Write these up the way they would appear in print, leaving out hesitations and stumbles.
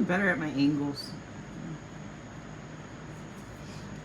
better at my angles.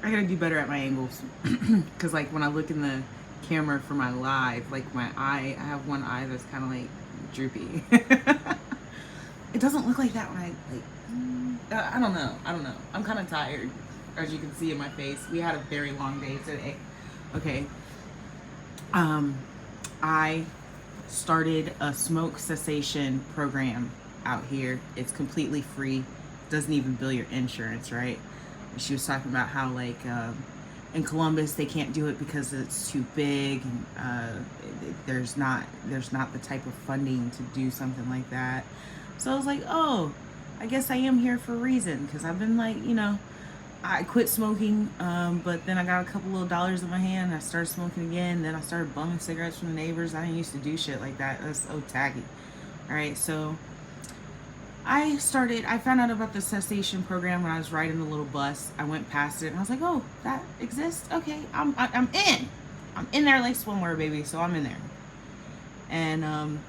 I gotta do better at my angles. Because, like, when I look in the camera for my live, like, my eye, I have one eye that's kind of, like, droopy. It doesn't look like that when I, like, I don't know. I'm kind of tired, as you can see in my face. We had a very long day today. Okay. I started a smoke cessation program out here. It's completely free. Doesn't even bill your insurance, right? She was talking about how, like, in Columbus they can't do it because it's too big, and there's not the type of funding to do something like that. So I was like, oh, I guess I am here for a reason, because I've been, like, you know, I quit smoking, but then I got a couple little dollars in my hand, and I started smoking again. Then I started bumming cigarettes from the neighbors. I didn't used to do shit like that. That's so tacky. All right, so I found out about the cessation program when I was riding the little bus. I went past it and I was like, oh, that exists? Okay, I'm in. I'm in there like swimwear, baby, so I'm in there. And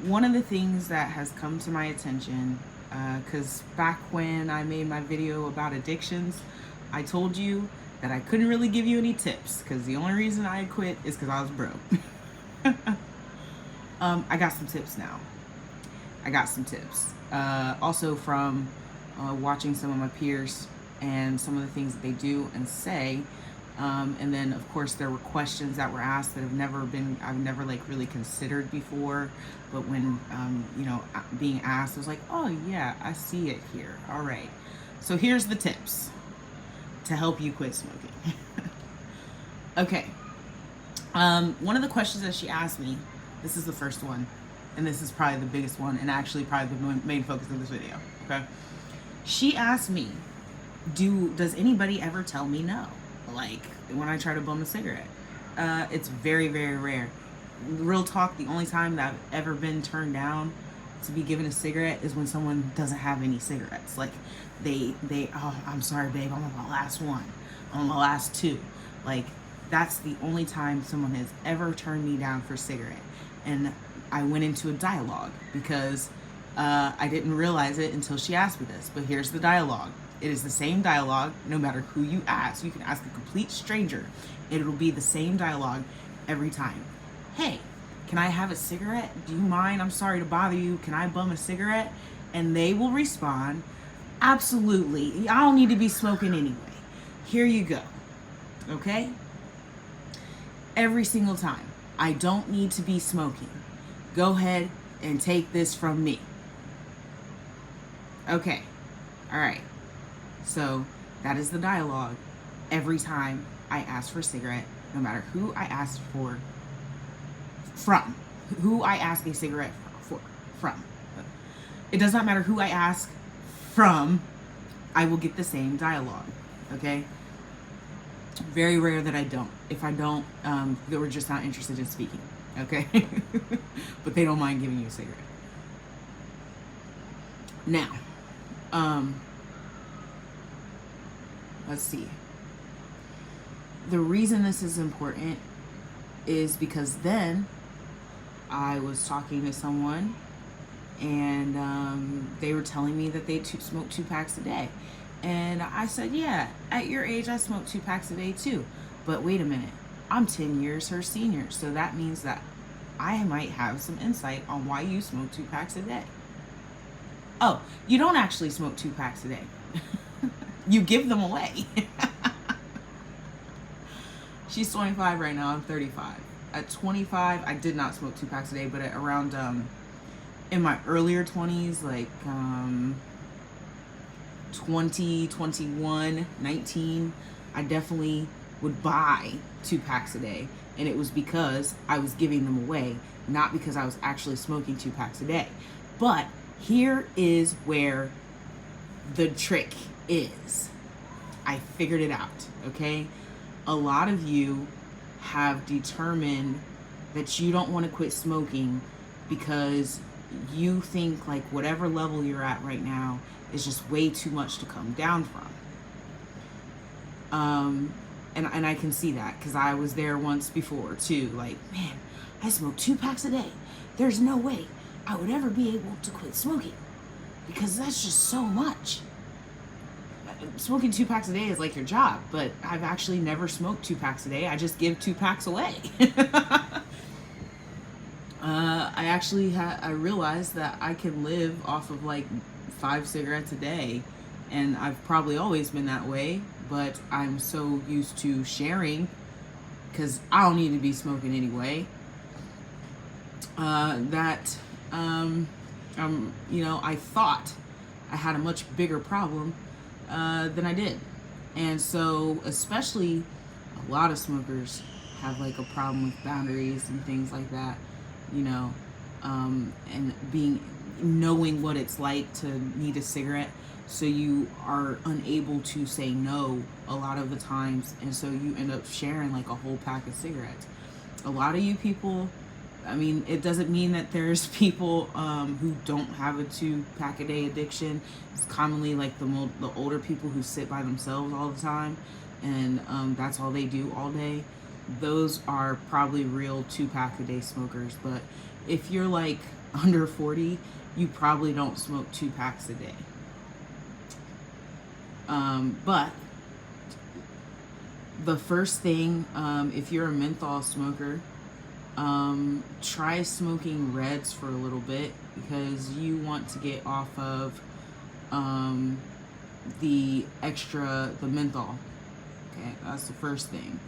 one of the things that has come to my attention, because back when I made my video about addictions, I told you that I couldn't really give you any tips, because the only reason I quit is because I was broke. I got some tips now. Also from watching some of my peers and some of the things that they do and say. And then, of course, there were questions that were asked that I've never like really considered before. But when, you know, being asked, I was like, oh yeah, I see it here. All right. So here's the tips to help you quit smoking. Okay. One of the questions that she asked me, this is the first one, and this is probably the biggest one, and actually probably the main focus of this video, okay? She asked me, does anybody ever tell me no? Like, when I try to bum a cigarette. It's very, very rare. Real talk, the only time that I've ever been turned down to be given a cigarette is when someone doesn't have any cigarettes. Like, oh, I'm sorry, babe, I'm on my last one. I'm on my last two. Like, that's the only time someone has ever turned me down for a cigarette. And I went into a dialogue because I didn't realize it until she asked me this. But here's the dialogue. It is the same dialogue no matter who you ask. You can ask a complete stranger. It'll be the same dialogue every time. Hey, can I have a cigarette? Do you mind? I'm sorry to bother you. Can I bum a cigarette? And they will respond, absolutely. I don't need to be smoking anyway. Here you go. Okay? Every single time. I don't need to be smoking. Go ahead and take this from me. Okay. All right. So that is the dialogue every time I ask for a cigarette, no matter who I ask who I ask a cigarette from. It does not matter who I ask from, I will get the same dialogue. Okay? Very rare that I don't. If I don't, they were just not interested in speaking. Okay? But they don't mind giving you a cigarette. Now, let's see. The reason this is important is because then I was talking to someone and they were telling me that they smoke 2 packs a day. And I said, yeah, at your age, I smoke 2 packs a day too. But wait a minute, I'm 10 years her senior. So that means that I might have some insight on why you smoke 2 packs a day. Oh, you don't actually smoke 2 packs a day. You give them away. She's 25 right now, I'm 35. At 25, I did not smoke 2 packs a day, but at around, in my earlier 20s, like, 20, 21, 19, I definitely would buy 2 packs a day. And it was because I was giving them away, not because I was actually smoking 2 packs a day. But here is where the trick is. I figured it out, okay? A lot of you have determined that you don't want to quit smoking because you think like whatever level you're at right now is just way too much to come down from. And I can see that because I was there once before too. Like, man, I smoke 2 packs a day. There's no way I would ever be able to quit smoking. because that's just so much. Smoking 2 packs a day is like your job, but I've actually never smoked 2 packs a day. I just give 2 packs away. I realized that I can live off of like 5 cigarettes a day, and I've probably always been that way, but I'm so used to sharing because I don't need to be smoking anyway. I thought I had a much bigger problem than I did. And so, especially a lot of smokers have like a problem with boundaries and things like that, and knowing what it's like to need a cigarette. So you are unable to say no a lot of the times. And so you end up sharing like a whole pack of cigarettes. A lot of you people, it doesn't mean that there's people who don't have a 2 pack a day addiction. It's commonly like the older people who sit by themselves all the time, and that's all they do all day. Those are probably real 2 pack a day smokers. But if you're like under 40, you probably don't smoke 2 packs a day. But the first thing, if you're a menthol smoker, try smoking reds for a little bit, because you want to get off of the menthol. Okay, that's the first thing.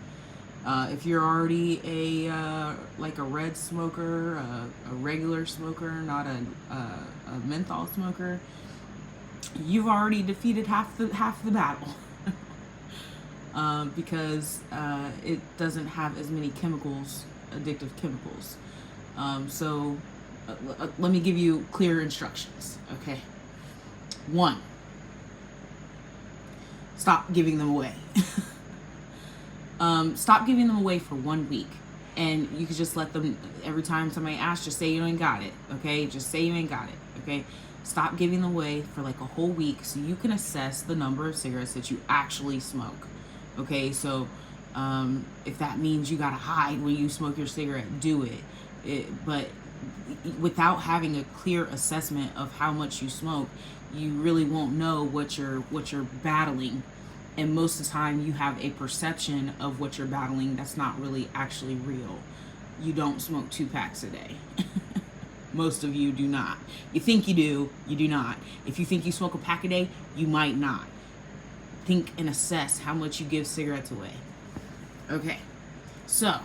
If you're already a red smoker, a regular smoker, not a menthol smoker, you've already defeated half the battle. Because it doesn't have as many addictive chemicals. So let me give you clear instructions. Okay. 1, stop giving them away. Stop giving them away for 1 week, and you can just let them, every time somebody asks, just say you ain't got it. Okay, just say you ain't got it. Okay, stop giving them away for like a whole week so you can assess the number of cigarettes that you actually smoke. Okay, so if that means you gotta hide when you smoke your cigarette, do it. But without having a clear assessment of how much you smoke, you really won't know what you're battling. And most of the time you have a perception of what you're battling that's not really actually real. You don't smoke 2 packs a day. Most of you do not. You think you do, you do not. If you think you smoke a pack a day, you might not. Think and assess how much you give cigarettes away. Okay, so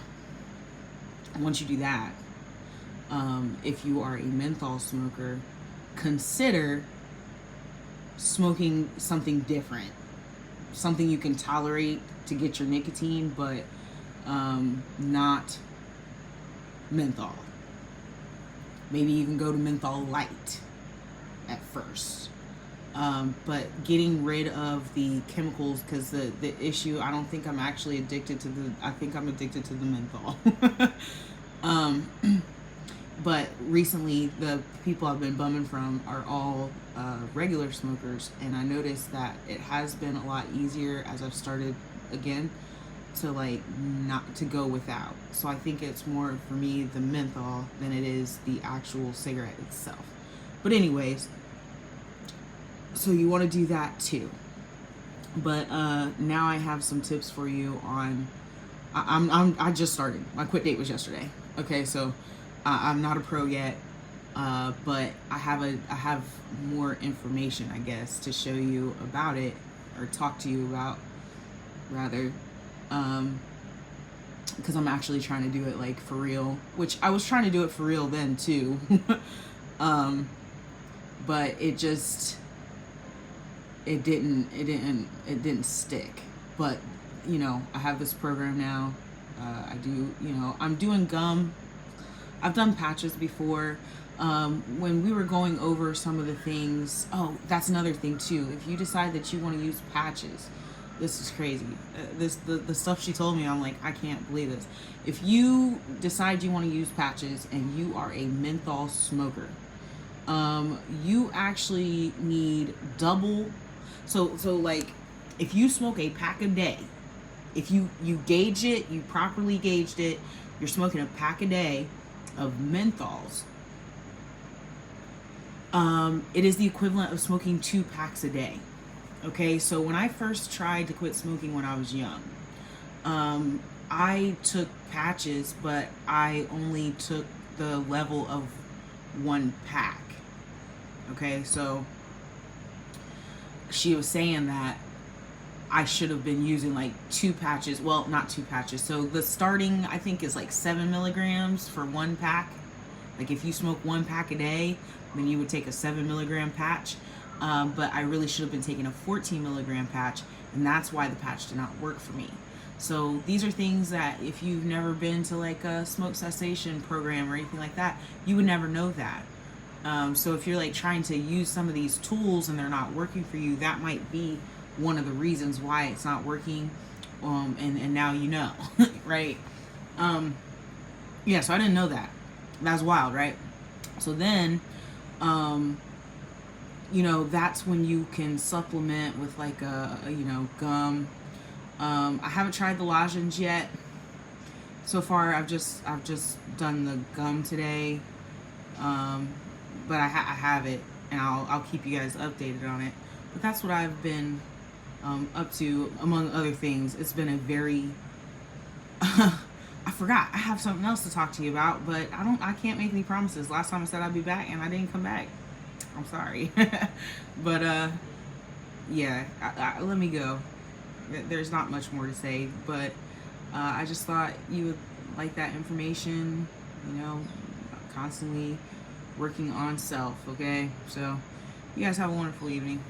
once you do that, if you are a menthol smoker, consider smoking something different, something you can tolerate to get your nicotine, but not menthol. Maybe you can go to menthol light at first. But getting rid of the chemicals, because the issue, I don't think I'm actually addicted to I think I'm addicted to the menthol. But recently, the people I've been bumming from are all regular smokers, and I noticed that it has been a lot easier as I've started again to not to go without. So I think it's more for me the menthol than it is the actual cigarette itself. But anyways, so you want to do that too. But now I have some tips for you on. I just started. My quit date was yesterday. Okay, so I'm not a pro yet, but I have more information, I guess, to show you about it, or talk to you about, rather, because I'm actually trying to do it like for real. Which I was trying to do it for real then too, but it didn't stick. But I have this program now. I'm doing gum. I've done patches before. When we were going over some of the things, that's another thing too. If you decide that you want to use patches, this is crazy. The stuff she told me, I'm like, I can't believe this. If you decide you want to use patches and you are a menthol smoker, you actually need double. So like, if you smoke a pack a day, if you gauge it, you properly gauged it, you're smoking a pack a day of menthols, It is the equivalent of smoking 2 packs a day. Okay, so when I first tried to quit smoking when I was young, I took patches, but I only took the level of 1 pack. Okay, so she was saying that I should have been using like 2 patches. Well, not 2 patches. So the starting, I think, is like 7 milligrams for 1 pack. Like if you smoke 1 pack a day, then you would take a 7 milligram patch. But I really should have been taking a 14 milligram patch, and that's why the patch did not work for me. So these are things that if you've never been to like a smoke cessation program or anything like that, you would never know that. So if you're like trying to use some of these tools and they're not working for you, that might be one of the reasons why it's not working. And now you know, right? Yeah, so I didn't know that. That's wild, right? So then, that's when you can supplement with like a gum. I haven't tried the lozenge yet. So far, I've just done the gum today. But I have it, and I'll keep you guys updated on it. But that's what I've been up to, among other things. It's been a very I forgot. I have something else to talk to you about, but I can't make any promises. Last time I said I'd be back, and I didn't come back. I'm sorry. But yeah, let me go. There's not much more to say, but I just thought you would like that information. Constantly working on self. Okay, so you guys have a wonderful evening.